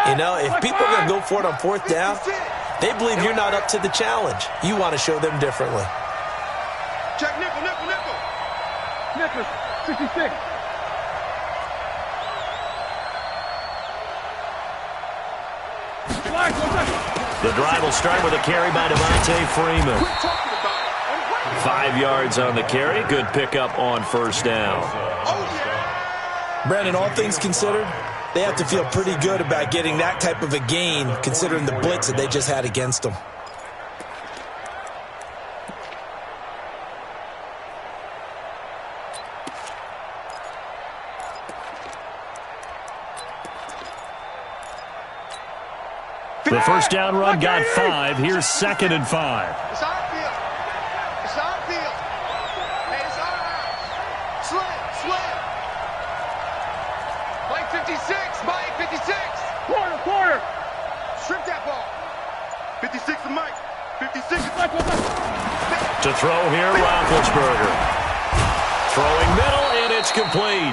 You know, if people are going to go for it on fourth down, they believe you're not up to the challenge. You want to show them differently. Check nickel, nickel, nickel. Nickel, 66. The drive will start with a carry by Devontae Freeman. 5 yards on the carry. Good pickup on first down. Brandon, all things considered, they have to feel pretty good about getting that type of a gain, considering the blitz that they just had against them. The first down run got 5. Here's 2nd and 5. It's our field. It's our field. Hey, it's our house. Slam, slam. Mike 56, Mike 56. Quarter. Strip that ball. 56 to Mike. 56 is Mike. To throw here, Roethlisberger. Throwing middle, and it's complete.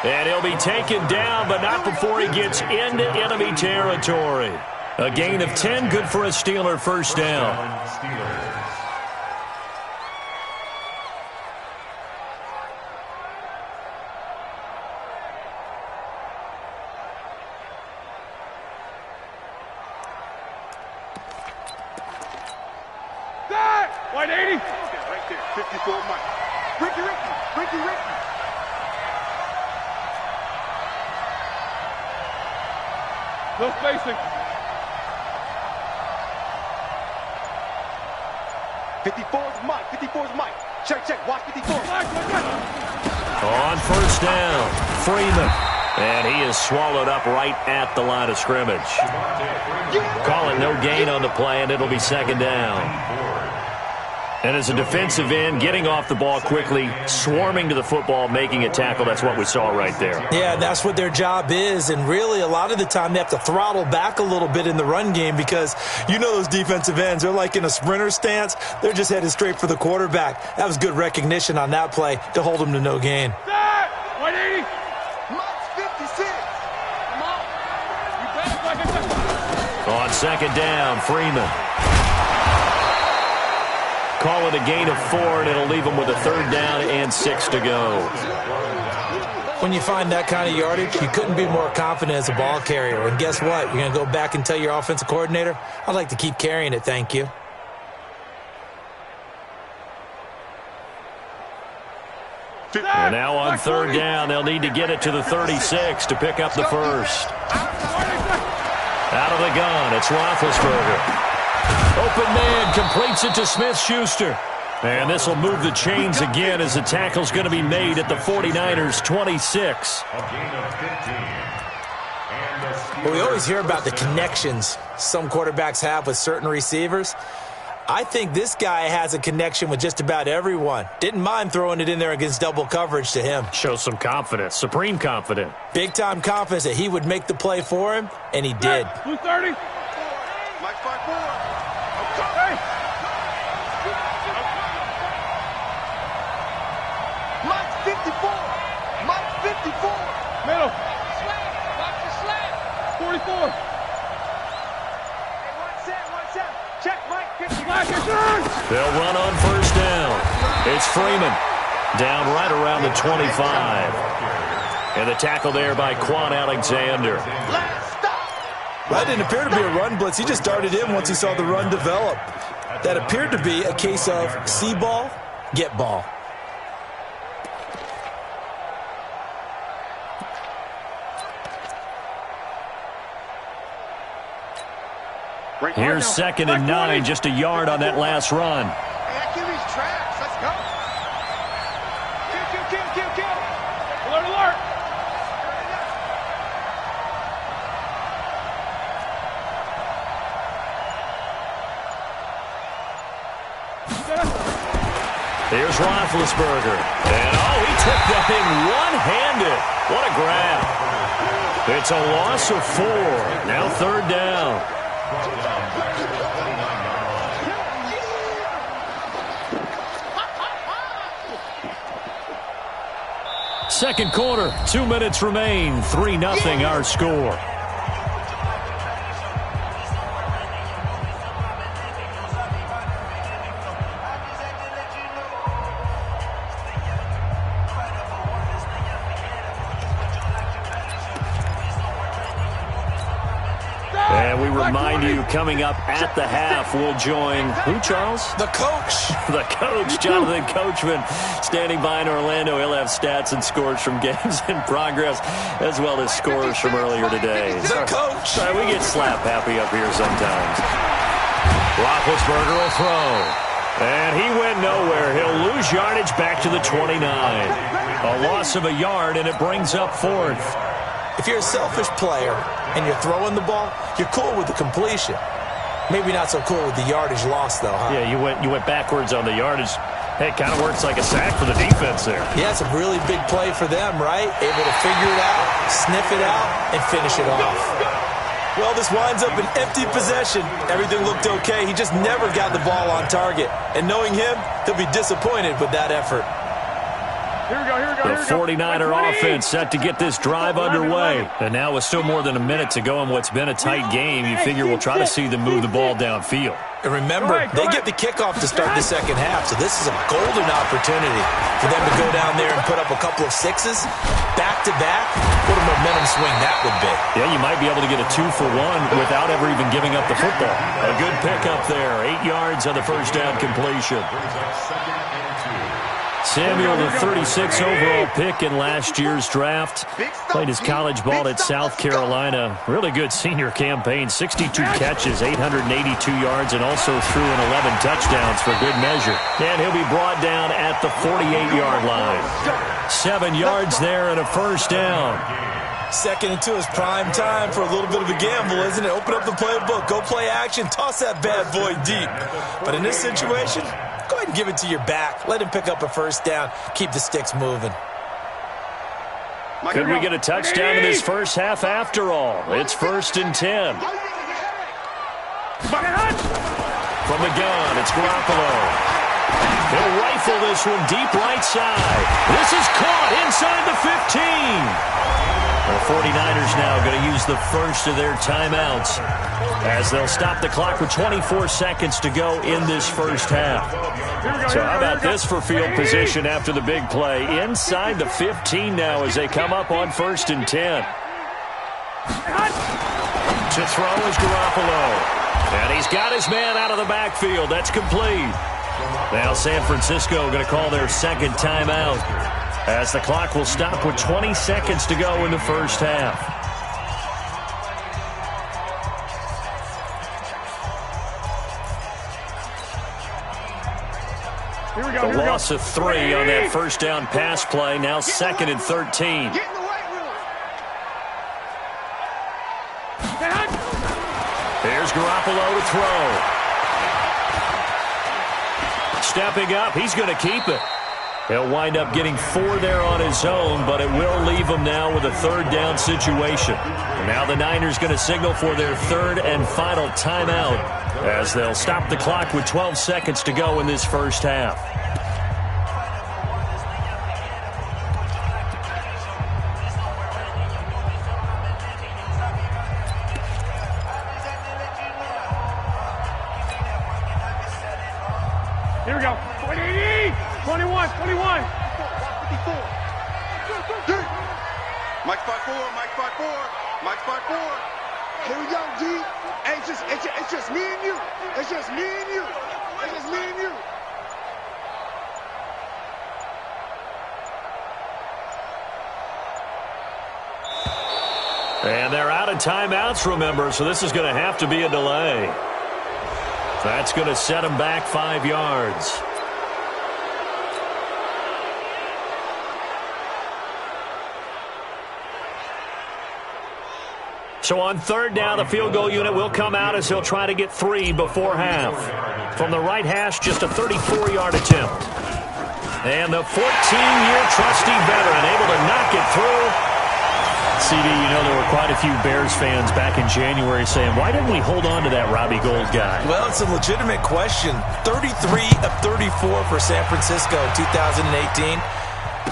And he'll be taken down, but not before he gets into enemy territory. A gain of 10, good for a Steeler first down. White 80. Okay, right there. 54 Mike. Ricky. No spacing. 54's Mike. 54's Mike. Check. Watch 54. On first down, Freeman. And he is swallowed up right at the line of scrimmage. Calling no gain on the play, and it'll be 2nd down. And as a defensive end, getting off the ball quickly, swarming to the football, making a tackle, that's what we saw right there. Yeah, that's what their job is, and really a lot of the time they have to throttle back a little bit in the run game because you know those defensive ends, they're like in a sprinter stance. They're just headed straight for the quarterback. That was good recognition on that play to hold them to no gain. White 80. Mike's 56. Come on. You better. On 2nd down, Freeman. Call it a gain of 4, and it'll leave them with a 3rd down and 6 to go. When you find that kind of yardage, you couldn't be more confident as a ball carrier. And guess what? You're going to go back and tell your offensive coordinator, I'd like to keep carrying it, thank you. And now on 3rd down, they'll need to get it to the 36 to pick up the first. Out of the gun, it's Roethlisberger. Open man completes it to Smith-Schuster. And this will move the chains again as the tackle's going to be made at the 49ers' 26. Well, we always hear about the connections some quarterbacks have with certain receivers. I think this guy has a connection with just about everyone. Didn't mind throwing it in there against double coverage to him. Shows some confidence, supreme confidence. Big-time confidence that he would make the play for him, and he did. Blue 30. Mike 54. Hey. Mike's 54. Mike's 54. Middle. Slam. Watch the slam. 44. Hey, watch that. Check Mike 54. They'll run on first down. It's Freeman. Down right around the 25. And the tackle there by Quan Alexander. Well, that didn't appear to be a run blitz. He just darted in once he saw the run develop. That appeared to be a case of see ball, get ball. Here's 2nd and 9, just a yard on that last run. Hey, Achilles tracks. Let's go. Kill. Alert. Here's Roethlisberger. And, he took that thing one-handed. What a grab. It's a loss of 4. Now 3rd down. Second quarter, 2 minutes remain. 3-0 our score. And we remind you, coming up at the half, we'll join who, Charles? The coach. The coach, Jonathan Coachman, standing by in Orlando. He'll have stats and scores from games in progress, as well as scores from earlier today. The coach. Sorry, we get slap happy up here sometimes. Roethlisberger will throw. And he went nowhere. He'll lose yardage back to the 29. A loss of a yard, and it brings up fourth. If you're a selfish player and you're throwing the ball, you're cool with the completion. Maybe not so cool with the yardage loss, though, huh? Yeah, you went backwards on the yardage. Hey, it kind of works like a sack for the defense there. Yeah, it's a really big play for them, right? Able to figure it out, sniff it out, and finish it off. Well, this winds up an empty possession. Everything looked okay. He just never got the ball on target. And knowing him, he'll be disappointed with that effort. Here we go. The 49er offense set to get this drive underway. And now with still more than a minute to go in what's been a tight game, you figure we'll try to see them move the ball downfield. And remember, they get the kickoff to start the second half, so this is a golden opportunity for them to go down there and put up a couple of sixes, back-to-back. What a momentum swing that would be. Yeah, you might be able to get a 2-for-1 without ever even giving up the football. A good pickup there, 8 yards on the first down completion. Samuel, the 36 overall pick in last year's draft, played his college ball at South Carolina. Really good senior campaign, 62 catches, 882 yards, and also threw in 11 touchdowns for good measure. And he'll be brought down at the 48-yard line. 7 yards there and a first down. Second and 2 is prime time for a little bit of a gamble, isn't it? Open up the playbook, go play action, toss that bad boy deep. But in this situation, go ahead and give it to your back. Let him pick up a first down. Keep the sticks moving. Could we get a touchdown in this first half after all? It's 1st and 10. From the gun, it's Garoppolo. He'll rifle this one deep right side. This is caught inside the 15. The 49ers now going to use the first of their timeouts as they'll stop the clock with 24 seconds to go in this first half. So how about this for field position after the big play? Inside the 15 now as they come up on 1st and 10. To throw is Garoppolo. And he's got his man out of the backfield. That's complete. Now San Francisco going to call their second timeout, as the clock will stop with 20 seconds to go in the first half. The loss of 3 on that first down pass play. Now 2nd and 13. Here's Garoppolo to throw. Stepping up, he's going to keep it. He'll wind up getting 4 there on his own, but it will leave him now with a 3rd down situation. And now the Niners going to signal for their 3rd and final timeout, as they'll stop the clock with 12 seconds to go in this first half. Here we go. 21. Mike spot 4. Here we go, D. Hey, it's just me and you. It's just me and you. And they're out of timeouts, remember, so this is going to have to be a delay. That's going to set them back 5 yards. So on 3rd down, the field goal unit will come out as he'll try to get 3 before half. From the right hash, just a 34-yard attempt. And the 14-year trusty veteran able to knock it through. CD, you know there were quite a few Bears fans back in January saying, why didn't we hold on to that Robbie Gould guy? Well, it's a legitimate question. 33 of 34 for San Francisco in 2018.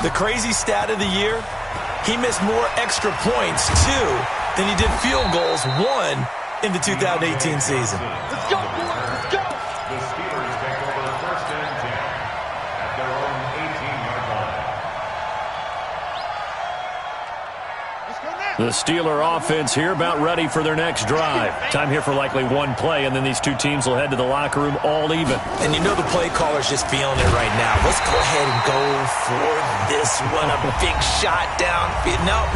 The crazy stat of the year, he missed more extra points, 2, than he did field goals, 1, in the 2018 season. Let's go, boys. Let's go. The Steelers take over 1st and 10 at their own 18-yard line. The Steeler offense here about ready for their next drive. Time here for likely one play, and then these two teams will head to the locker room all even. And you know the play caller's just feeling it right now. Let's go ahead and go for this one. A big shot down. Nope.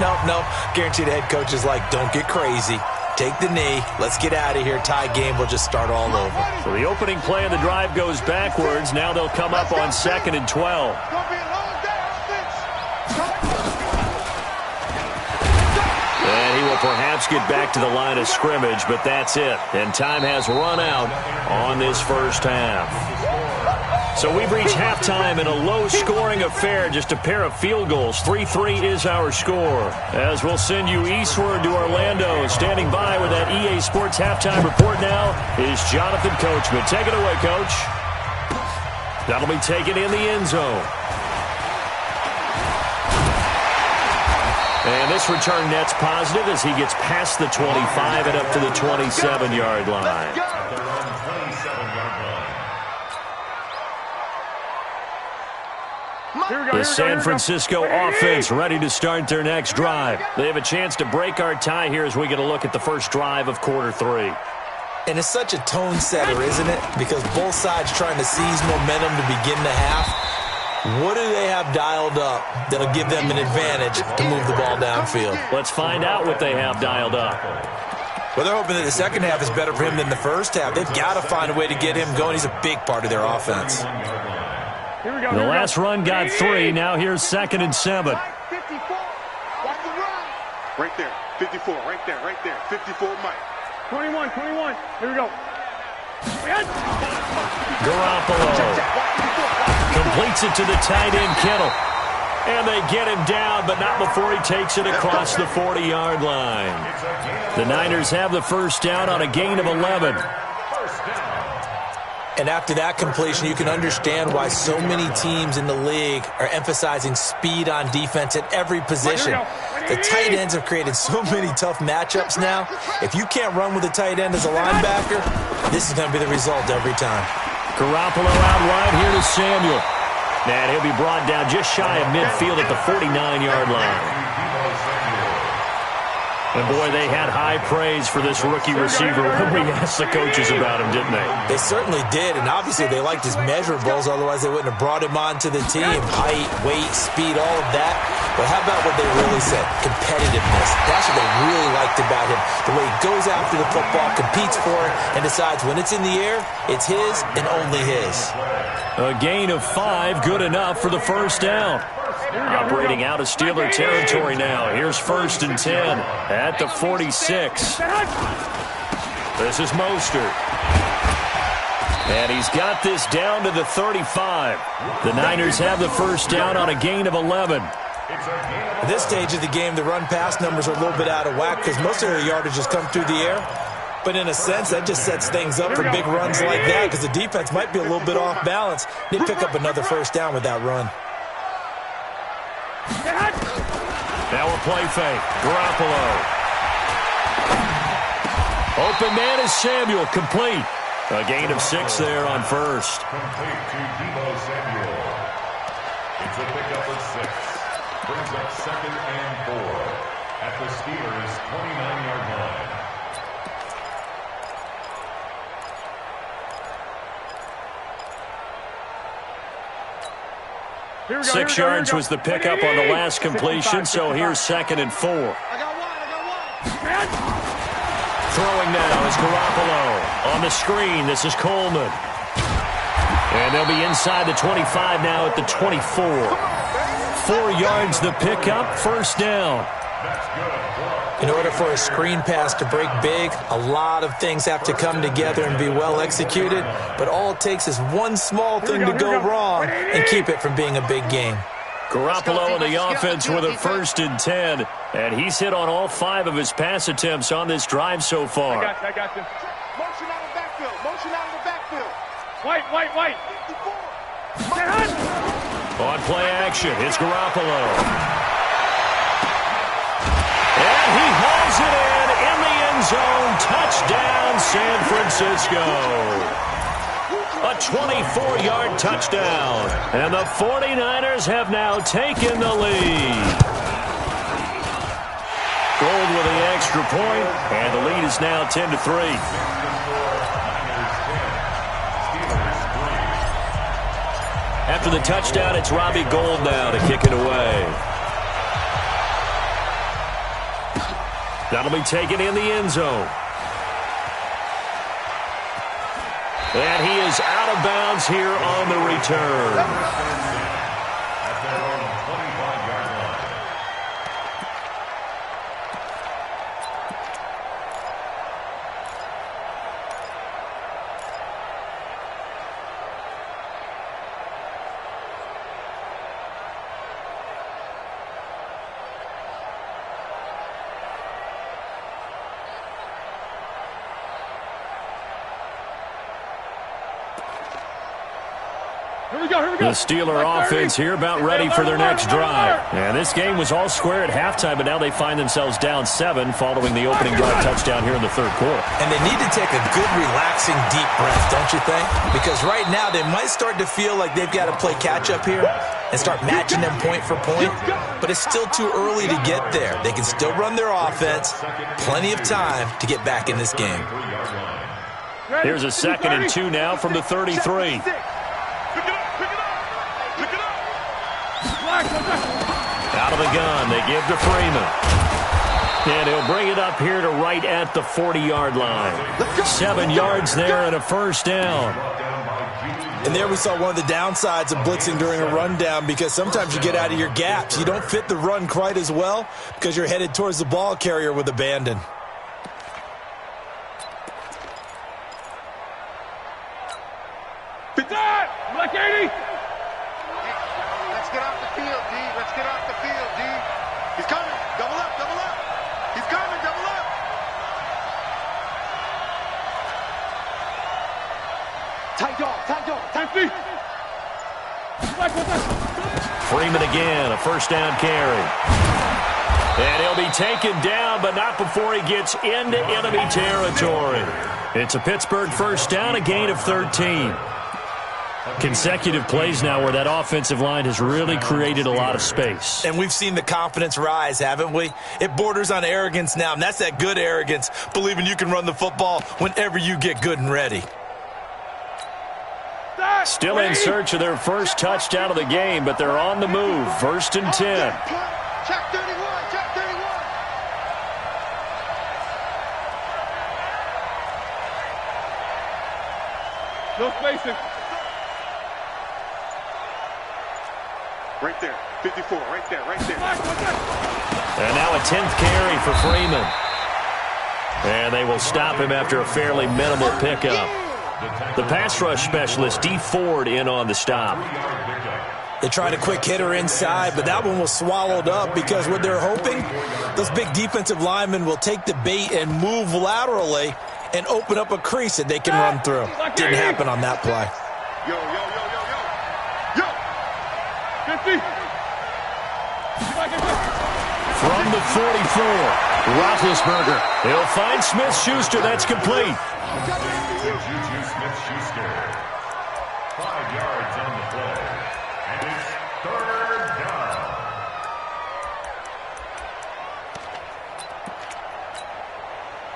Guarantee the head coach is like, don't get crazy. Take the knee. Let's get out of here. Tie game. We'll just start all over. So the opening play of the drive goes backwards. Now they'll come up on 2nd and 12. And he will perhaps get back to the line of scrimmage, but that's it. And time has run out on this first half. So we've reached halftime in a low-scoring affair, just a pair of field goals. 3-3 is our score. As we'll send you eastward to Orlando. Standing by with that EA Sports halftime report now is Jonathan Coachman. Take it away, Coach. That'll be taken in the end zone. And this return net's positive as he gets past the 25 and up to the 27-yard line. The San Francisco offense ready to start their next drive. They have a chance to break our tie here as we get a look at the first drive of quarter 3. And it's such a tone setter, isn't it? Because both sides trying to seize momentum to begin the half. What do they have dialed up that'll give them an advantage to move the ball downfield? Let's find out what they have dialed up. Well, they're hoping that the second half is better for him than the first half. They've got to find a way to get him going. He's a big part of their offense. The last run got 3. Now here's 2nd and 7. 54. Watch the run. Right there. 54. Right there. 54, Mike. 21. Here we go. Garoppolo completes it to the tight end, Kittle. And they get him down, but not before he takes it across the 40-yard line. The Niners have the first down on a gain of 11. And after that completion, you can understand why so many teams in the league are emphasizing speed on defense at every position. The tight ends have created so many tough matchups now. If you can't run with a tight end as a linebacker, this is going to be the result every time. Garoppolo out wide here to Samuel. And he'll be brought down just shy of midfield at the 49-yard line. And, boy, they had high praise for this rookie receiver when we asked the coaches about him, didn't they? They certainly did, and obviously they liked his measurables, otherwise they wouldn't have brought him onto the team. Height, weight, speed, all of that. But how about what they really said? Competitiveness. That's what they really liked about him. The way he goes after the football, competes for it, and decides when it's in the air, it's his and only his. A gain of 5, good enough for the first down. Operating out of Steeler territory now. Here's 1st and 10 at the 46. This is Mostert. And he's got this down to the 35. The Niners have the first down on a gain of 11. At this stage of the game, the run-pass numbers are a little bit out of whack because most of their yardage has come through the air. But in a sense, that just sets things up for big runs like that because the defense might be a little bit off balance. They pick up another first down with that run. Now a play fake. Garoppolo. Open man is Samuel. Complete. A gain of 6 there on first. Complete to Deebo Samuel. It's a pickup of 6. Brings up 2nd and 4 at the Steelers' 29-yard line. Here we go, 6 yards was the pickup on the last completion, so here's 2nd and 4. I got one. Throwing now is Garoppolo. On the screen, this is Coleman. And they'll be inside the 25 now at the 24. 4 yards the pickup, first down. In order for a screen pass to break big, a lot of things have to come together and be well executed. But all it takes is one small thing to go wrong and keep it from being a big game. Garoppolo in the offense with a 1st and 10. And he's hit on all 5 of his pass attempts on this drive so far. I got you. Motion out of the backfield. Motion out of the backfield. White. 54. On play action, it's Garoppolo. And he hauls it in the end zone. Touchdown, San Francisco. A 24-yard touchdown. And the 49ers have now taken the lead. Gold with the extra point, and the lead is now 10-3. After the touchdown, it's Robbie Gould now to kick it away. That'll be taken in the end zone. And he is out of bounds here on the return. The Steeler offense here about ready for their next drive. And this game was all square at halftime, but now they find themselves down 7 following the opening drive touchdown here in the third quarter. And they need to take a good, relaxing, deep breath, don't you think? Because right now they might start to feel like they've got to play catch-up here and start matching them point for point. But it's still too early to get there. They can still run their offense. Plenty of time to get back in this game. Here's a 2nd and 2 now from the 33. Out of the gun, they give to Freeman. And he'll bring it up here to right at the 40-yard line. 7 yards there and a first down. And there we saw one of the downsides of blitzing during a rundown, because sometimes you get out of your gaps. You don't fit the run quite as well because you're headed towards the ball carrier with abandon. Black 80. Let's get off the field, D. Let's get off the field, D. He's coming. Double up, double up. He's coming, double up. Tight dog, 50. Freeman again, a first down carry. And he'll be taken down, but not before he gets into enemy territory. It's a Pittsburgh first down, a gain of 13. Consecutive plays now where that offensive line has really created a lot of space. And we've seen the confidence rise, haven't we? It borders on arrogance now, and that's that good arrogance, believing you can run the football whenever you get good and ready. Still in search of their first touchdown of the game, but they're on the move. 1st and 10. Check 31, check 31. No spacing. Right there, 54, right there, right there. And now a 10th carry for Freeman. And they will stop him after a fairly minimal pickup. The pass rush specialist, D. Ford, in on the stop. They tried a quick hitter inside, but that one was swallowed up because what they're hoping, those big defensive linemen will take the bait and move laterally and open up a crease that they can run through. Didn't happen on that play. Yo, yo, yo, yo, yo. Yo. 50. From the 44, Roethlisberger. He'll find Smith-Schuster. That's complete. Juju Smith-Schuster. 5 yards on the play. And it's 3rd down.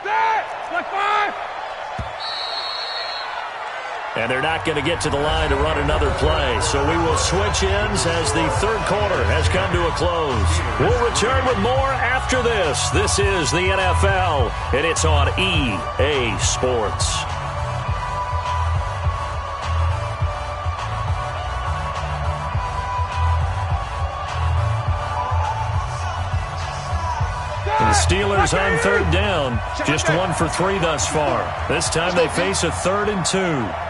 Black 5. And they're not going to get to the line to run another play. So we will switch ends as the third quarter has come to a close. We'll return with more after this. This is the NFL, and it's on EA Sports. The Steelers on 3rd down, just 1 for 3 thus far. This time they face a 3rd and 2.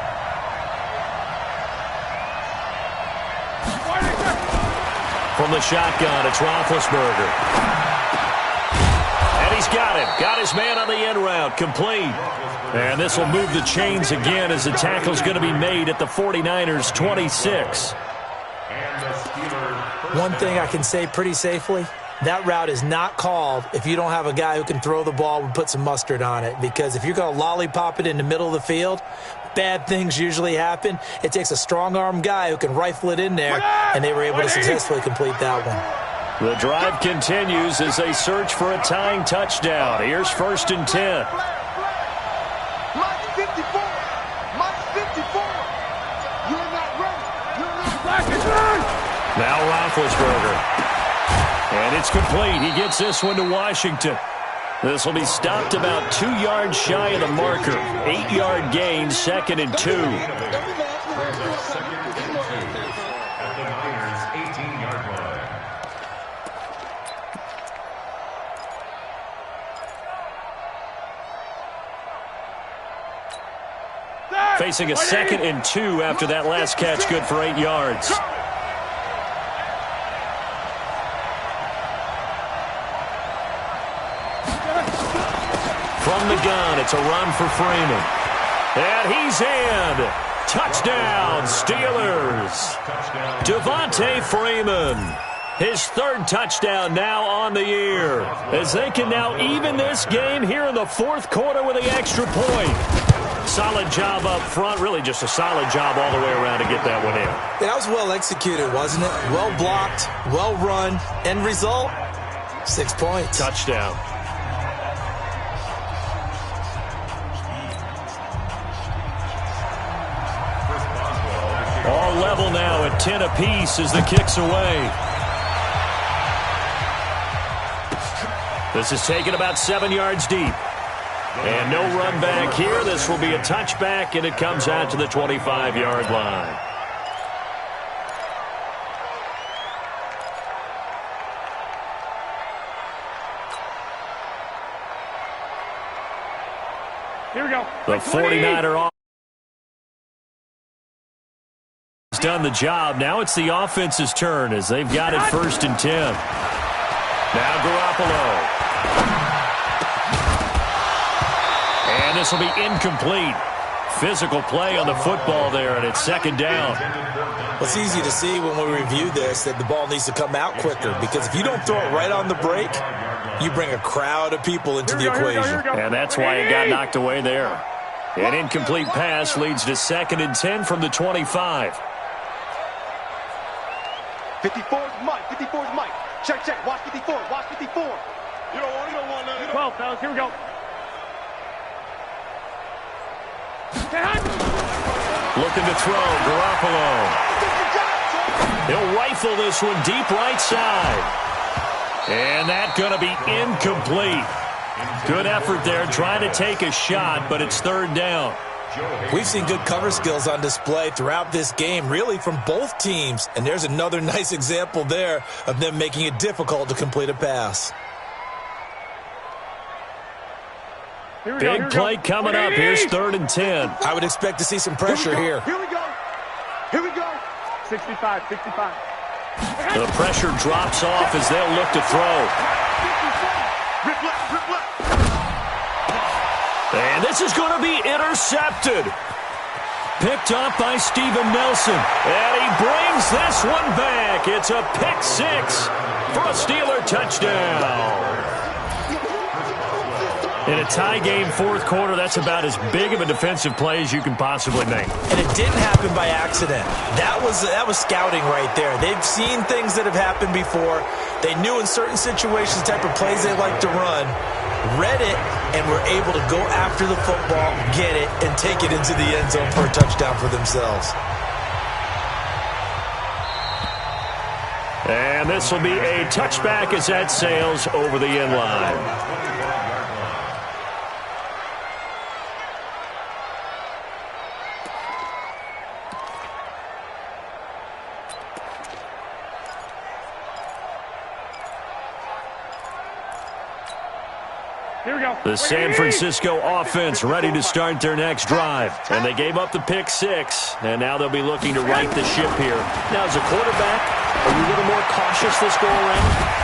From the shotgun, it's Roethlisberger. And he's got him. Got his man on the end route, complete. And this will move the chains again as the tackle's going to be made at the 49ers' 26. One thing I can say pretty safely, that route is not called if you don't have a guy who can throw the ball and put some mustard on it. Because if you're going to lollipop it in the middle of the field, bad things usually happen. It takes a strong-arm guy who can rifle it in there, and they were able to successfully complete that one. The drive continues as they search for a tying touchdown. Here's 1st and 10. Mike 54. Mike 54. You're not ready. You're not ready. Now Roethlisberger. And it's complete. He gets this one to Washington. This will be stopped about 2 yards shy of the marker. 8-yard gain, 2nd and 2. Second and 2 at the Niners' 18-yard line. Facing a 2nd and 2 after that last catch, good for 8 yards. From the gun, it's a run for Freeman. And he's in. Touchdown, Steelers. Devontae Freeman. His 3rd touchdown now on the year. As they can now even this game here in the 4th quarter with the extra point. Solid job up front. Really just a solid job all the way around to get that one in. That was well executed, wasn't it? Well blocked, well run. End result, 6 points. Touchdown. All level now at 10 apiece as the kick's away. This is taken about 7 yards deep. And no run back here. This will be a touchback, and it comes out to the 25-yard line. Here we go. The 49er off. Done the job. Now it's the offense's turn as they've got it 1st and 10. Now Garoppolo. And this will be incomplete. Physical play on the football there, and it's 2nd down. Well, it's easy to see when we review this that the ball needs to come out quicker, because if you don't throw it right on the break, you bring a crowd of people into the equation. And that's why it got knocked away there. An incomplete pass leads to 2nd and 10 from the 25. 54's Mike. 54's Mike. Check, check. Watch 54. Watch 54. You don't want that. 12, fellas. Here we go. Looking to throw. Garoppolo. He'll rifle this one deep right side. And that's going to be incomplete. Good effort there trying to take a shot, but it's 3rd down. We've seen good cover skills on display throughout this game, really from both teams. And there's another nice example there of them making it difficult to complete a pass. Big play coming up. Here's 3rd and 10. I would expect to see some pressure here. Here we go. Here we go. 65, 65. The pressure drops off as they'll look to throw. Rip left, rip left. And this is going to be intercepted. Picked up by Steven Nelson. And he brings this one back. It's a pick 6 for a Steeler touchdown. In a tie game, 4th quarter, that's about as big of a defensive play as you can possibly make. And it didn't happen by accident. That was scouting right there. They've seen things that have happened before. They knew in certain situations the type of plays they like to run, read it, and were able to go after the football, get it, and take it into the end zone for a touchdown for themselves. And this will be a touchback as that sails over the end line. Here we go. The San Francisco offense ready to start their next drive. And they gave up the pick 6, and now they'll be looking to right the ship here. Now, as a quarterback, are you a little more cautious this go around?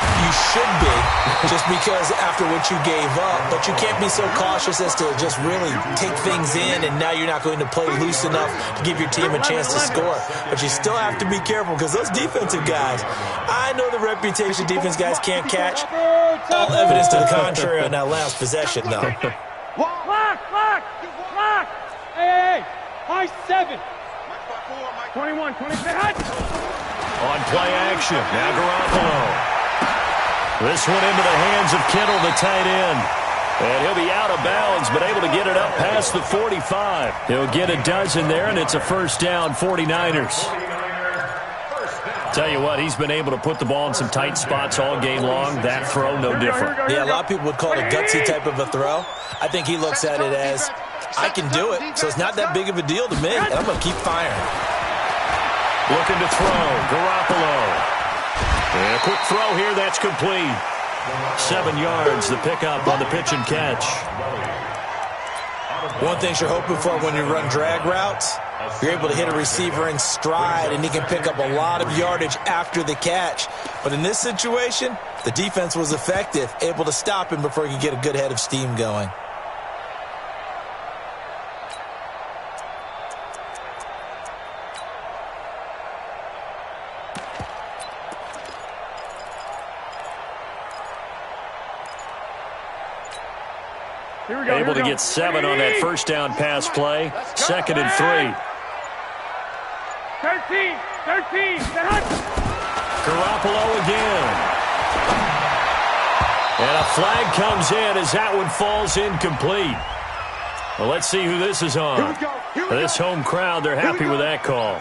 You should be, just because after what you gave up. But you can't be so cautious as to just really take things in, and now you're not going to play loose enough to give your team a chance to score. But you still have to be careful, because those defensive guys, I know the reputation defense guys can't catch. All evidence to the contrary on that last possession, though. Clock! Hey! High 7. 21, 26. On play action. Now Garoppolo. This one into the hands of Kittle, the tight end. And he'll be out of bounds, but able to get it up past the 45. He'll get a dozen there, and it's a first down, 49ers. Tell you what, he's been able to put the ball in some tight spots all game long. That throw, no different. Yeah, a lot of people would call it a gutsy type of a throw. I think he looks at it as, I can do it, so it's not that big of a deal to me, and I'm going to keep firing. Looking to throw, Garoppolo. And a quick throw here, that's complete. 7 yards, the pickup on the pitch and catch. One thing you're hoping for when you run drag routes, you're able to hit a receiver in stride, and he can pick up a lot of yardage after the catch. But in this situation, the defense was effective, able to stop him before he could get a good head of steam going. Able to get 7 on that first down pass play. 2nd and 3. 13. Garoppolo again. And a flag comes in as that one falls incomplete. Well, let's see who this is on. This home crowd, they're happy with that call.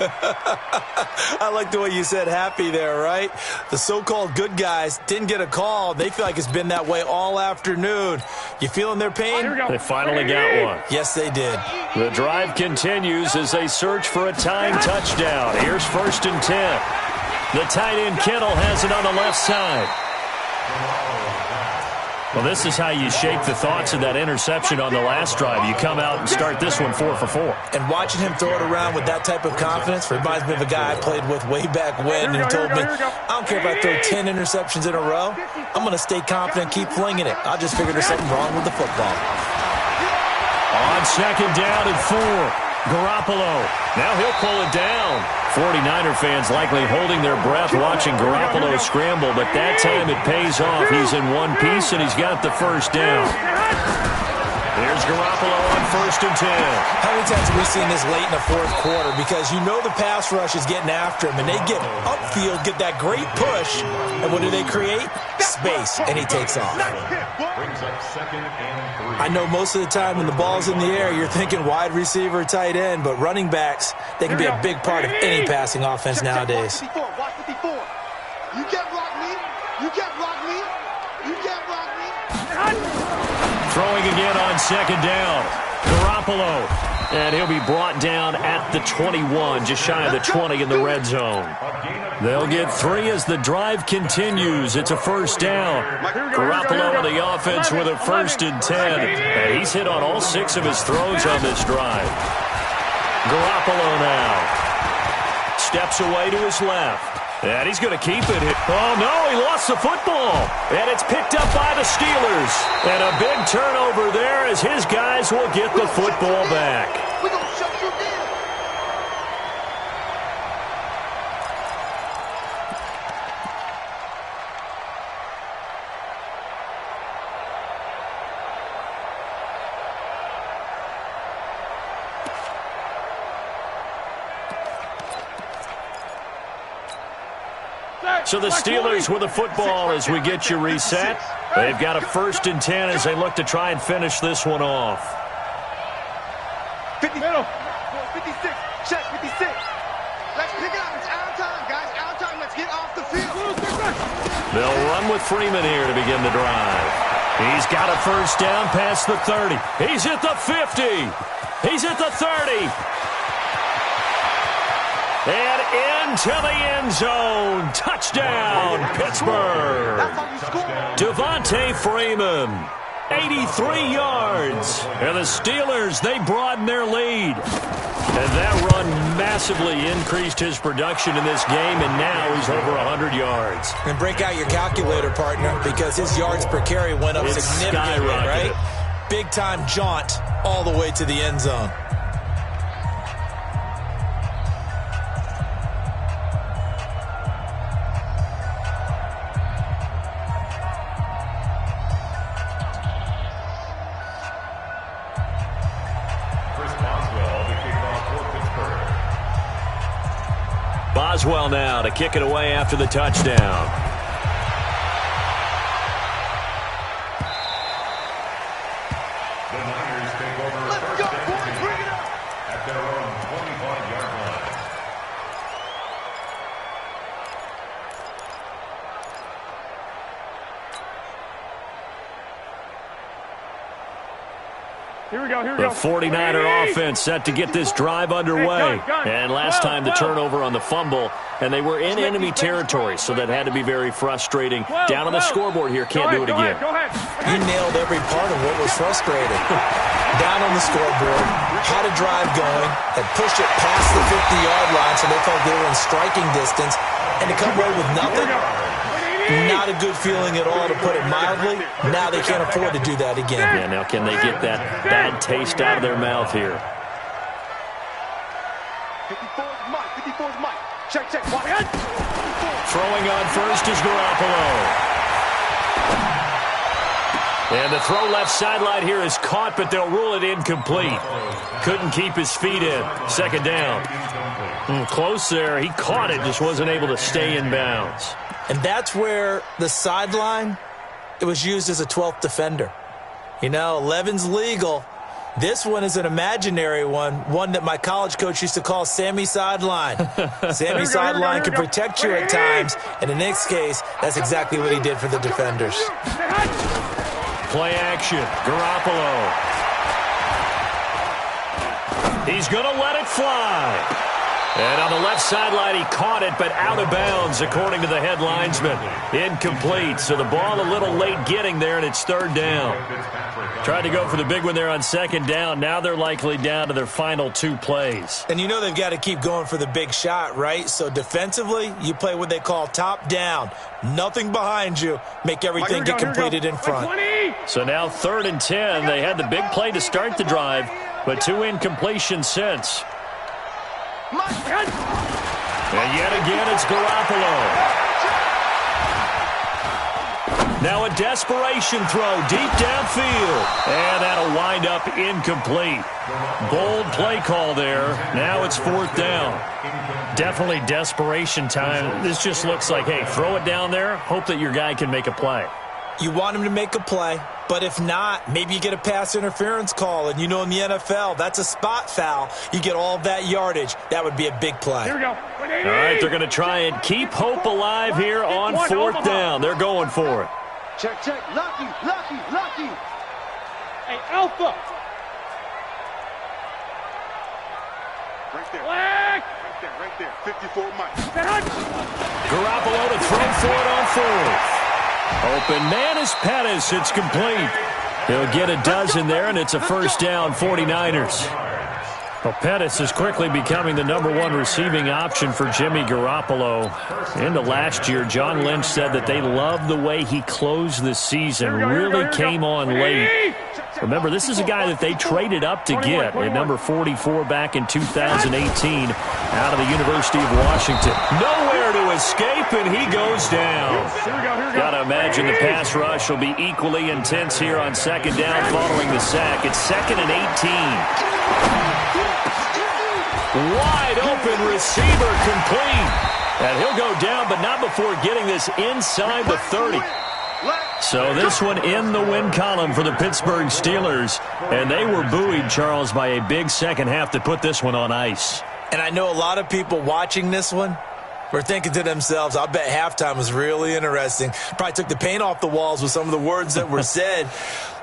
I like the way you said happy there, right? The so-called good guys didn't get a call. They feel like it's been that way all afternoon. You feeling their pain? They finally got one. Yes, they did. The drive continues as they search for a tying touchdown. Here's 1st and 10. The tight end Kittle has it on the left side. Well, this is how you shape the thoughts of that interception on the last drive. You come out and start this one 4 for 4. And watching him throw it around with that type of confidence reminds me of a guy I played with way back when who told me, I don't care if I throw 10 interceptions in a row. I'm going to stay confident, keep flinging it. I just figured there's something wrong with the football. On 2nd down and 4. Garoppolo. Now he'll pull it down. 49er fans likely holding their breath watching Garoppolo scramble, but that time it pays off. He's in one piece, and he's got the first down. There's Garoppolo on 1st and 10. How many times have we seen this late in the 4th quarter? Because you know the pass rush is getting after him, and they get upfield, get that great push, and what do they create? Space, and he takes off. Brings up 2nd and 3. I know most of the time when the ball's in the air, you're thinking wide receiver, tight end, but running backs, they can be a big part of any passing offense nowadays. Watch 54. You can't block me. You can't block me. You can't block me. Throwing again on 2nd down. Garoppolo. And he'll be brought down at the 21, just shy of the 20 in the red zone. They'll get 3 as the drive continues. It's a first down. Garoppolo on the offense with a 1st and 10. And he's hit on all 6 of his throws on this drive. Garoppolo now. Steps away to his left. And he's going to keep it. Oh, no, he lost the football. And it's picked up by the Steelers. And a big turnover there as his guys will get the football back. We're going to shut you down. So the Steelers with the football as we get you reset. They've got a 1st and 10 as they look to try and finish this one off. 50, 56, check 56. Let's pick it up. It's out of time, guys. Out of time. Let's get off the field. They'll run with Freeman here to begin the drive. He's got a first down past the 30. He's at the 50. He's at the 30. And into the end zone. Touchdown, Pittsburgh. Devontae Freeman, 83 yards. And the Steelers, they broaden their lead. And that run massively increased his production in this game, and now he's over 100 yards. And break out your calculator, partner, because his yards per carry went up significantly, right? Big-time jaunt all the way to the end zone. Boswell now to kick it away after the touchdown. The Niners take over first and 10 at their own 25-yard line. Here we go, here we go. The 49er offense set to get this drive underway. And last time the turnover on the fumble, and they were in enemy territory, so that had to be very frustrating. Down on the scoreboard here, can't do it again. Go ahead. He nailed every part of what was frustrating. Down on the scoreboard, had a drive going, had pushed it past the 50-yard line so they felt they were in striking distance, and to come away with nothing, not a good feeling at all, to put it mildly. Now they can't afford to do that again. Yeah, now can they get that bad taste out of their mouth here? 54's Mike. 54's Mike. Check. Throwing on first is Garoppolo. And the throw left sideline here is caught, but they'll rule it incomplete. Couldn't keep his feet in. Second down. Close there. He caught it, just wasn't able to stay in bounds. And that's where the sideline, it was used as a 12th defender. You know, 11's legal. This one is an imaginary one that my college coach used to call Sammy Sideline. Sammy Sideline can protect you at times, and in this case, that's exactly what he did for the defenders. Play action, Garoppolo. He's going to let it fly. And on the left sideline, he caught it, but out of bounds, according to the head linesman. Incomplete, so the ball a little late getting there, and it's third down. Tried to go for the big one there on second down. Now they're likely down to their final two plays. And you know they've got to keep going for the big shot, right? So defensively, you play what they call top down. Nothing behind you. Make everything get completed in front. So now 3rd and 10. They had the big play to start the drive, but 2 incompletions since. And yet again, it's Garoppolo. Now a desperation throw deep downfield. And that'll wind up incomplete. Bold play call there. Now it's 4th down. Definitely desperation time. This just looks like, hey, throw it down there. Hope that your guy can make a play. You want him to make a play, but if not, maybe you get a pass interference call. And you know in the NFL, that's a spot foul. You get all of that yardage. That would be a big play. Here we go. All right, they're going to try and keep hope alive here on 4th down. They're going for it. Check. Lucky. Hey, Alpha. Right there. Black. Right there. 54 Mike. Garoppolo to throw for it on 4th. Open man is Pettis. It's complete. He'll get a dozen there, and it's a first down, 49ers. Well, Pettis is quickly becoming the #1 receiving option for Jimmy Garoppolo. Into last year, John Lynch said that they loved the way he closed the season. Really came on late. Remember, this is a guy that they traded up to get at number 44 back in 2018 out of the University of Washington. Nowhere to escape, and he goes down. Got to imagine the pass rush will be equally intense here on second down following the sack. It's 2nd and 18. Wide open receiver complete. And he'll go down, but not before getting this inside the 30. So this one in the win column for the Pittsburgh Steelers. And they were buoyed, Charles, by a big second half that put this one on ice. And I know a lot of people watching this one were thinking to themselves, I bet halftime was really interesting. Probably took the paint off the walls with some of the words that were said.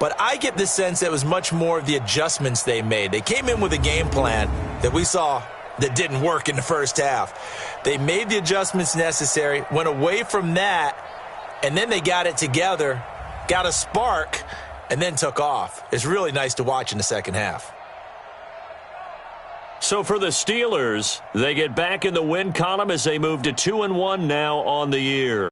But I get the sense that it was much more of the adjustments they made. They came in with a game plan that we saw that didn't work in the first half. They made the adjustments necessary, went away from that, and then they got it together, got a spark, and then took off. It's really nice to watch in the second half. So for the Steelers, they get back in the win column as they move to 2-1 now on the year.